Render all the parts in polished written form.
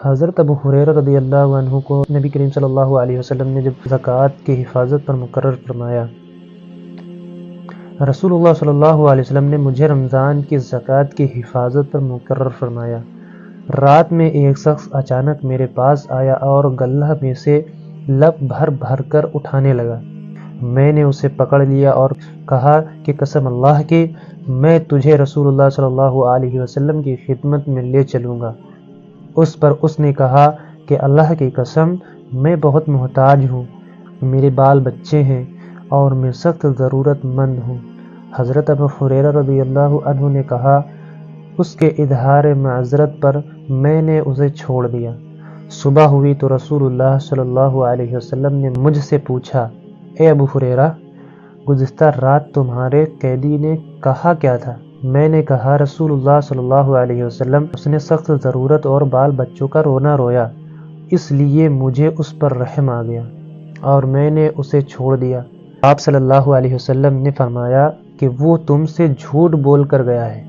حضرت ابو ہریرہ رضی اللہ عنہ کو نبی کریم صلی اللہ علیہ وسلم نے جب زکوٰۃ کی حفاظت پر مقرر فرمایا، رسول اللہ صلی اللہ علیہ وسلم نے مجھے رمضان کی زکوٰۃ کی حفاظت پر مقرر فرمایا۔ رات میں ایک شخص اچانک میرے پاس آیا اور غلہ میں سے لب بھر بھر کر اٹھانے لگا۔ میں نے اسے پکڑ لیا اور کہا کہ قسم اللہ کی، میں تجھے رسول اللہ صلی اللہ علیہ وسلم کی خدمت میں لے چلوں گا۔ اس پر اس نے کہا کہ اللہ کی قسم، میں بہت محتاج ہوں، میرے بال بچے ہیں اور میں سخت ضرورت مند ہوں۔ حضرت ابو ہریرہ رضی اللہ عنہ نے کہا، اس کے اظہار معذرت پر میں نے اسے چھوڑ دیا۔ صبح ہوئی تو رسول اللہ صلی اللہ علیہ وسلم نے مجھ سے پوچھا، اے ابو ہریرہ، گزشتہ رات تمہارے قیدی نے کہا کیا تھا؟ میں نے کہا، رسول اللہ صلی اللہ علیہ وسلم، اس نے سخت ضرورت اور بال بچوں کا رونا رویا، اس لیے مجھے اس پر رحم آ گیا اور میں نے اسے چھوڑ دیا۔ آپ صلی اللہ علیہ وسلم نے فرمایا کہ وہ تم سے جھوٹ بول کر گیا ہے،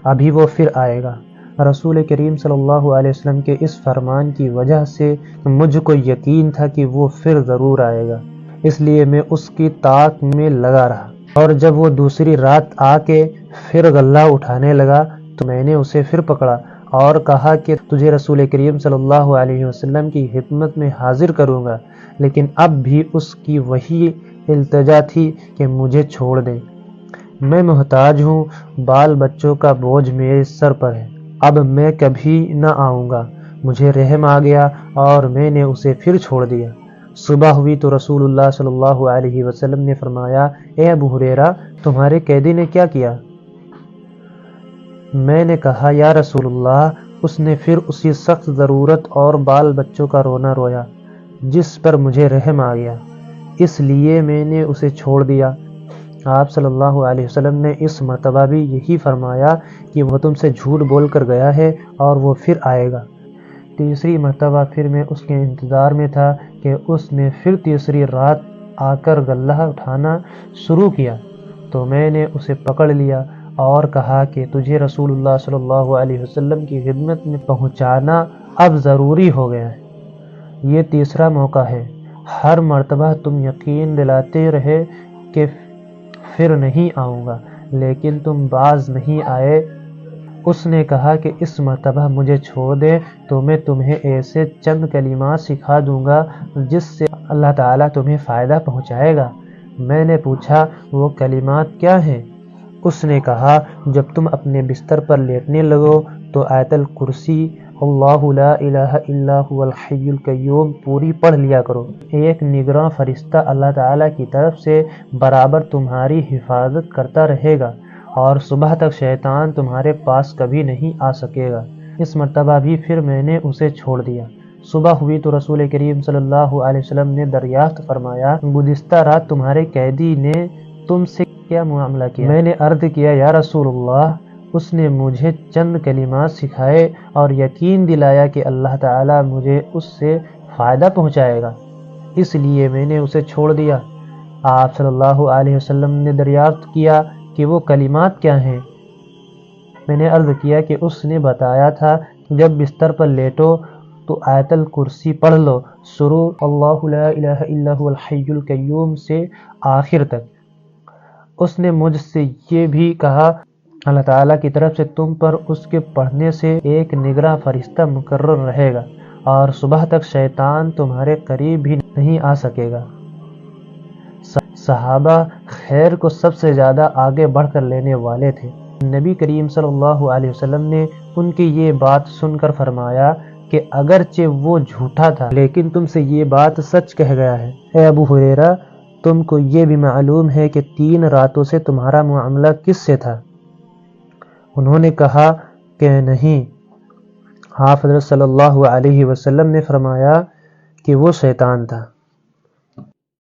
ابھی وہ پھر آئے گا۔ رسول کریم صلی اللہ علیہ وسلم کے اس فرمان کی وجہ سے مجھ کو یقین تھا کہ وہ پھر ضرور آئے گا، اس لیے میں اس کی طاق میں لگا رہا، اور جب وہ دوسری رات آ کے پھر غلہ اٹھانے لگا تو میں نے اسے پھر پکڑا اور کہا کہ تجھے رسول کریم صلی اللہ علیہ وسلم کی خدمت میں حاضر کروں گا، لیکن اب بھی اس کی وہی التجا تھی کہ مجھے چھوڑ دیں۔ میں محتاج ہوں، بال بچوں کا بوجھ میرے سر پر ہے، اب میں کبھی نہ آؤں گا۔ مجھے رحم آ گیا اور میں نے اسے پھر چھوڑ دیا۔ صبح ہوئی تو رسول اللہ صلی اللہ علیہ وسلم نے فرمایا، اے ابو ہریرہ، تمہارے قیدی نے کیا کیا؟ میں نے کہا، یا رسول اللہ، اس نے پھر اسی سخت ضرورت اور بال بچوں کا رونا رویا جس پر مجھے رحم آ گیا، اس لیے میں نے اسے چھوڑ دیا۔ آپ صلی اللہ علیہ وسلم نے اس مرتبہ بھی یہی فرمایا کہ وہ تم سے جھوٹ بول کر گیا ہے اور وہ پھر آئے گا۔ تیسری مرتبہ پھر میں اس کے انتظار میں تھا کہ اس نے پھر تیسری رات آ کر غلہ اٹھانا شروع کیا تو میں نے اسے پکڑ لیا اور کہا کہ تجھے رسول اللہ صلی اللہ علیہ وسلم کی خدمت میں پہنچانا اب ضروری ہو گیا ہے۔ یہ تیسرا موقع ہے، ہر مرتبہ تم یقین دلاتے رہے کہ پھر نہیں آؤں گا، لیکن تم باز نہیں آئے۔ اس نے کہا کہ اس مرتبہ مجھے چھوڑ دے تو میں تمہیں ایسے چند کلمات سکھا دوں گا جس سے اللہ تعالیٰ تمہیں فائدہ پہنچائے گا۔ میں نے پوچھا، وہ کلمات کیا ہیں؟ اس نے کہا، جب تم اپنے بستر پر لیٹنے لگو تو آیت الکرسی، اللہ لا الہ الا هو الحی القیوم پوری پڑھ لیا کرو۔ ایک نگراں فرشتہ اللہ تعالیٰ کی طرف سے برابر تمہاری حفاظت کرتا رہے گا اور صبح تک شیطان تمہارے پاس کبھی نہیں آ سکے گا۔ اس مرتبہ بھی پھر میں نے اسے چھوڑ دیا۔ صبح ہوئی تو رسول کریم صلی اللہ علیہ وسلم نے دریافت فرمایا، گزشتہ رات تمہارے قیدی نے تم سے کیا معاملہ کیا؟ میں نے عرض کیا، یا رسول اللہ، اس نے مجھے چند کلمات سکھائے اور یقین دلایا کہ اللہ تعالیٰ مجھے اس سے فائدہ پہنچائے گا، اس لیے میں نے اسے چھوڑ دیا۔ آپ صلی اللہ علیہ وسلم نے دریافت کیا کہ وہ کلمات کیا ہیں؟ میں نے عرض کیا کہ اس نے بتایا تھا، جب بستر پر لیٹو تو آیت الکرسی پڑھ لو، شروع اللہ لا الہ الا هو الحی القیوم سے آخر تک۔ اس نے مجھ سے یہ بھی کہا، اللہ تعالیٰ کی طرف سے تم پر اس کے پڑھنے سے ایک نگراں فرشتہ مقرر رہے گا اور صبح تک شیطان تمہارے قریب بھی نہیں آ سکے گا۔ صحابہ خیر کو سب سے زیادہ آگے بڑھ کر لینے والے تھے۔ نبی کریم صلی اللہ علیہ وسلم نے ان کی یہ بات سن کر فرمایا کہ اگرچہ وہ جھوٹا تھا لیکن تم سے یہ بات سچ کہہ گیا ہے۔ اے ابو ہریرہ، تم کو یہ بھی معلوم ہے کہ 3 راتوں سے تمہارا معاملہ کس سے تھا؟ انہوں نے کہا کہ نہیں۔ حضرت صلی اللہ علیہ وسلم نے فرمایا کہ وہ شیطان تھا۔